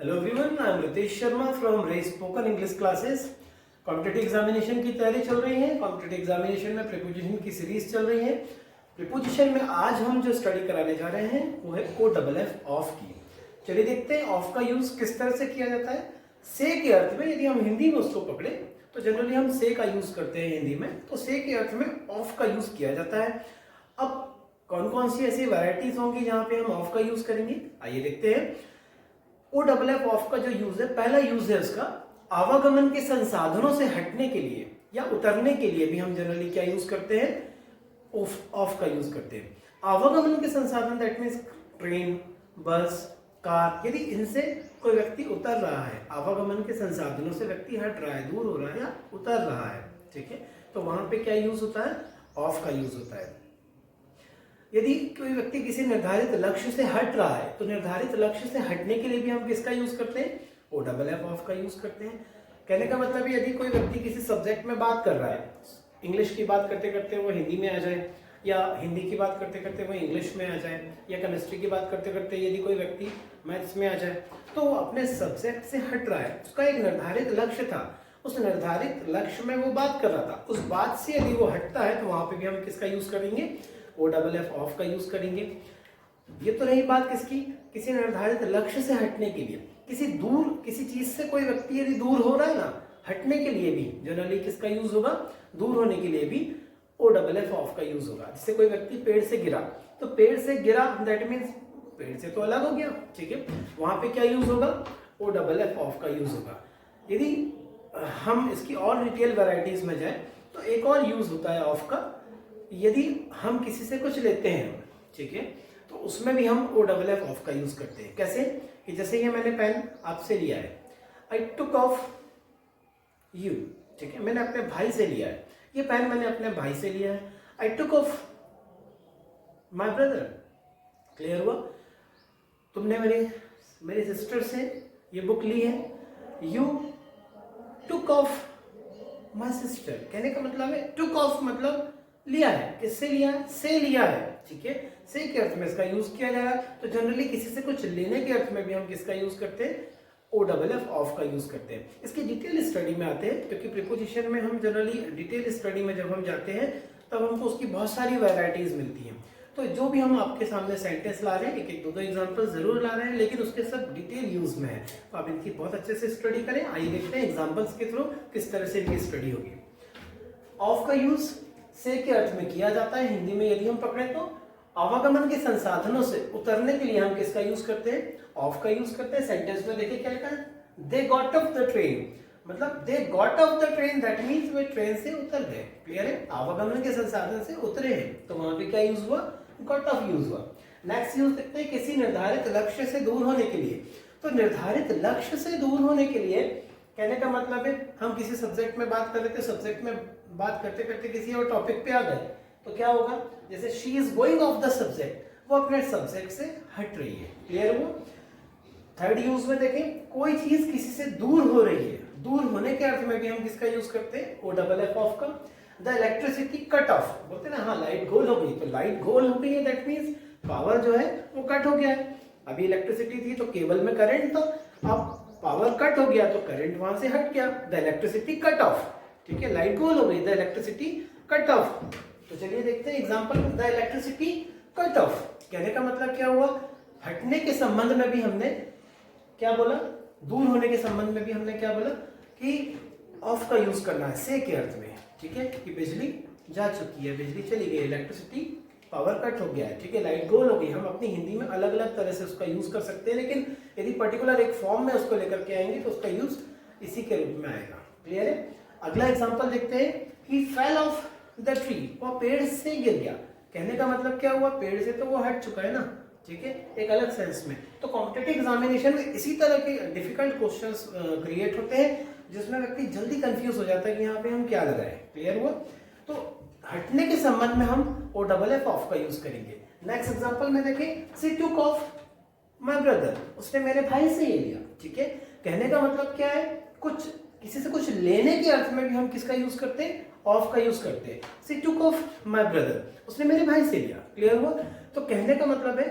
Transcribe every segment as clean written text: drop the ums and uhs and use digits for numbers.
Hello everyone, I am Ritesh Sharma from Ray spoken English classes. Competitive examination की तैयारी चल रही है। कॉम्पिटिटिव एग्जामिनेशन में प्रीपोजिशन की सीरीज चल रही है। प्रीपोजिशन में आज हम जो स्टडी कराने जा रहे हैं वो है ओ डबल एफ ऑफ की। चलिए देखते हैं ऑफ का यूज किस तरह से किया जाता है। से के अर्थ में यदि हम हिंदी में उसको पकड़े तो जनरली हम से का यूज करते हैं हिंदी में, तो से के अर्थ में ऑफ का यूज किया जाता है। अब कौन कौन सी ऐसी वैरायटीज होंगी जहां पे हम ऑफ का यूज करेंगे, आइए देखते हैं। ओ डबल एफ ऑफ का जो यूज है, पहला यूज है उसका आवागमन के संसाधनों से हटने के लिए या उतरने के लिए भी हम जनरली क्या यूज करते हैं, ऑफ का यूज करते हैं। आवागमन के संसाधन दैट मीन्स ट्रेन, बस, कार, यदि इनसे कोई व्यक्ति उतर रहा है, आवागमन के संसाधनों से व्यक्ति हट रहा है, दूर हो रहा है या उतर रहा है, ठीक है, तो वहां पे क्या यूज होता है, ऑफ का यूज होता है। यदि कोई व्यक्ति किसी निर्धारित लक्ष्य से हट रहा है तो निर्धारित लक्ष्य से हटने के लिए भी हम किसका यूज करते हैं, ओ डबल एफ ऑफ का यूज करते हैं। कहने का मतलब यदि कोई व्यक्ति किसी सब्जेक्ट में बात कर रहा है, इंग्लिश की बात करते करते वो हिंदी में आ जाए, या हिंदी की बात करते करते वो इंग्लिश में आ जाए, या केमिस्ट्री की बात करते करते यदि कोई व्यक्ति मैथ्स में आ जाए, तो वो अपने सब्जेक्ट से हट रहा है। उसका एक निर्धारित लक्ष्य था, उस निर्धारित लक्ष्य में वो बात कर रहा था, उस बात से यदि वो हटता है तो वहां पे भी हम किसका यूज करेंगे, ओ डबल एफ ऑफ का यूज करेंगे। ये तो रही बात किसकी, किसी निर्धारित लक्ष्य से हटने के लिए। किसी चीज से कोई व्यक्ति यदि दूर हो रहा है ना, हटने के लिए भी जनरली किसका यूज होगा, दूर होने के लिए भी ओ डबल एफ ऑफ का यूज होगा। जैसे कोई व्यक्ति पेड़ से गिरा, तो पेड़ से गिरा दैट मीन्स पेड़ से तो अलग हो गया, ठीक है, वहां पे क्या यूज होगा, ओ डबल एफ ऑफ का यूज होगा। यदि हम इसकी और डिटेल वैरायटीज में जाए तो एक और यूज होता है ऑफ का, यदि हम किसी से कुछ लेते हैं, ठीक है, तो उसमें भी हम ओ डबल एफ ऑफ का यूज करते हैं। कैसे कि जैसे ये मैंने पेन आपसे लिया है, आई टुक ऑफ यू, ठीक है, मैंने अपने भाई से लिया है, ये पेन मैंने अपने भाई से लिया है। I took off my brother, clear हुआ। तुमने मेरी सिस्टर से ये बुक ली है, you took off my sister. कहने का मतलब है टुक ऑफ मतलब लिया है, किससे लिया है, से लिया है, ठीक है, से के अर्थ में इसका यूज किया जा रहा है। तो जनरली किसी से कुछ लेने के अर्थ में भी हम किसका यूज करते हैं, ओ डबल एफ ऑफ का यूज करते हैं। इसकी डिटेल स्टडी में आते हैं, क्योंकि प्रीपोजिशन में हम जनरली डिटेल स्टडी में जब हम जाते हैं तब हमको उसकी बहुत सारी वैरायटीज मिलती हैं। तो जो भी हम आपके सामने सेंटेंस ला रहे हैं, एक दो एग्जांपल जरूर ला रहे हैं, लेकिन उसके सब डिटेल यूज में है, तो आप इनकी बहुत अच्छे से स्टडी करें। आइए देखते हैं एग्जाम्पल्स के थ्रू किस तरह से इनकी स्टडी होगी। ऑफ का यूज से के अर्थ में किया जाता है हिंदी में, यदि हम पकड़े तो आवागमन के संसाधनों से उतरने के लिए हम किसका यूज करते हैं, ऑफ का यूज करते हैं। सेंटेंस में देखिए क्या लिखा है, they got off the train, मतलब they got off the train that means वे ट्रेन से उतर गए, क्लियर है, आवागमन के संसाधन से उतरे हैं, तो वहां पे क्या यूज हुआ, गॉट ऑफ यूज हुआ। नेक्स्ट यूज देखते हैं किसी निर्धारित लक्ष्य से दूर होने के लिए। तो निर्धारित लक्ष्य से दूर होने के लिए कहने का मतलब है हम किसी सब्जेक्ट में बात कर रहे थे, सब्जेक्ट में बात करते करते किसी और टॉपिक पे आ गए, तो क्या होगा, जैसे she is going of the subject, वो अपने सब्जेक्ट से हट रही है, क्लियर हुआ। थर्ड यूज में देखें, कोई चीज किसी से दूर हो रही है, दूर होने के अर्थ में भी हम किसका यूज करते हैं, ओ डबल एफ ऑफ का। द इलेक्ट्रिसिटी कट ऑफ, बोलते हैं ना, हाँ लाइट गोल हो गई, तो लाइट गोल हो गई है दैट मीन्स पावर जो है वो कट हो गया है। अभी इलेक्ट्रिसिटी थी तो केबल में करंट था, अब पावर कट हो गया तो करंट वहां से हट गया, द इलेक्ट्रिसिटी कट ऑफ, ठीक है, लाइट गोल हो गई, द इलेक्ट्रिसिटी कट ऑफ। तो चलिए देखते हैं example, the electricity cut off, कहने का मतलब क्या हुआ, हटने के संबंध में भी हमने क्या बोला, दूर होने के संबंध में भी हमने क्या बोला कि ऑफ का यूज करना है से के अर्थ में, ठीक है, कि बिजली जा चुकी है, बिजली चली गई, इलेक्ट्रिसिटी पावर कट हो गया है, ठीक है, लाइट गोल हो गई। हम अपनी हिंदी में अलग अलग तरह से उसका यूज कर सकते हैं, लेकिन यदि पर्टिकुलर एक फॉर्म में उसको लेकर के आएंगे तो उसका यूज इसी के रूप में आएगा, क्लियर है। अगला एग्जांपल देखते हैं, ही फेल ऑफ द ट्री, वो पेड़ से गिर गया। कहने का मतलब क्या हुआ, पेड़ से तो वो हट चुका है ना, ठीक है, एक अलग सेंस में। तो कॉम्पिटिटिव एग्जामिनेशन में इसी तरह के डिफिकल्ट क्वेश्चंस क्रिएट होते हैं जिसमें व्यक्ति जल्दी कंफ्यूज हो जाता है कि यहाँ पे हम क्या लगाएं, क्लियर हुआ। तो हटने के संबंध में हम ओ डबल एफ ऑफ का यूज करेंगे। नेक्स्ट एग्जांपल में देखें, she took off my brother, उसने मेरे भाई से ये लिया, ठीक है, कहने का मतलब क्या है, कुछ किसी से कुछ लेने के अर्थ में भी हम किसका यूज करते हैं, ऑफ का यूज करते हैं। She took off my brother, उसने मेरे भाई से लिया, क्लियर हुआ। तो कहने का मतलब है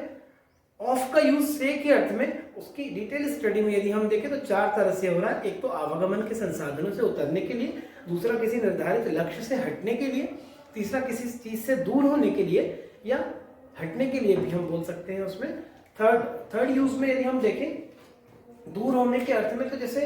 ऑफ का यूज से के अर्थ में उसकी डिटेल स्टडी में यदि हम देखें तो 4 तरह से हो रहा है। एक तो आवागमन के संसाधनों से उतरने के लिए, दूसरा किसी निर्धारित लक्ष्य से हटने के लिए, तीसरा किसी चीज से दूर होने के लिए या हटने के लिए भी हम बोल सकते हैं उसमें। थर्ड यूज में यदि हम देखें दूर होने के अर्थ में, तो जैसे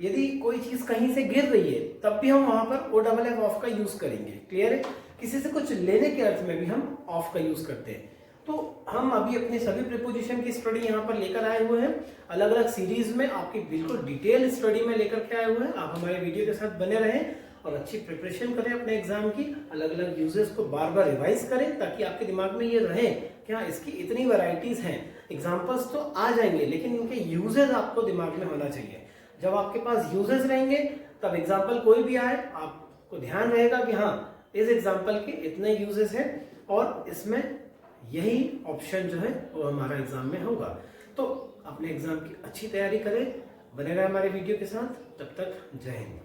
यदि कोई चीज कहीं से गिर रही है तब भी हम वहां पर ओ डबल एफ ऑफ का यूज करेंगे। क्लियर है? किसी से कुछ लेने के अर्थ में भी हम ऑफ का यूज करते हैं। तो हम अभी अपने सभी प्रीपोजिशन की स्टडी यहाँ पर लेकर आए हुए हैं, अलग अलग सीरीज में आपकी बिल्कुल डिटेल स्टडी में लेकर के आए हुए हैं। आप हमारे वीडियो के साथ बने रहें और अच्छी प्रिपरेशन करें अपने एग्जाम की। अलग अलग यूजेस को बार बार रिवाइज करें ताकि आपके दिमाग में ये रहे कि हाँ, इसकी इतनी वैरायटीज हैं। एग्जाम्पल्स तो आ जाएंगे लेकिन इनके यूजेस आपको दिमाग में होना चाहिए। जब आपके पास यूजेस रहेंगे तब एग्जाम्पल कोई भी आए आपको ध्यान रहेगा कि हाँ, इस एग्जाम्पल के इतने यूजेस हैं और इसमें यही ऑप्शन जो है वो हमारा एग्जाम में होगा। तो अपने एग्जाम की अच्छी तैयारी करें, बने रहे हमारे वीडियो के साथ। तब तक जय हिंद।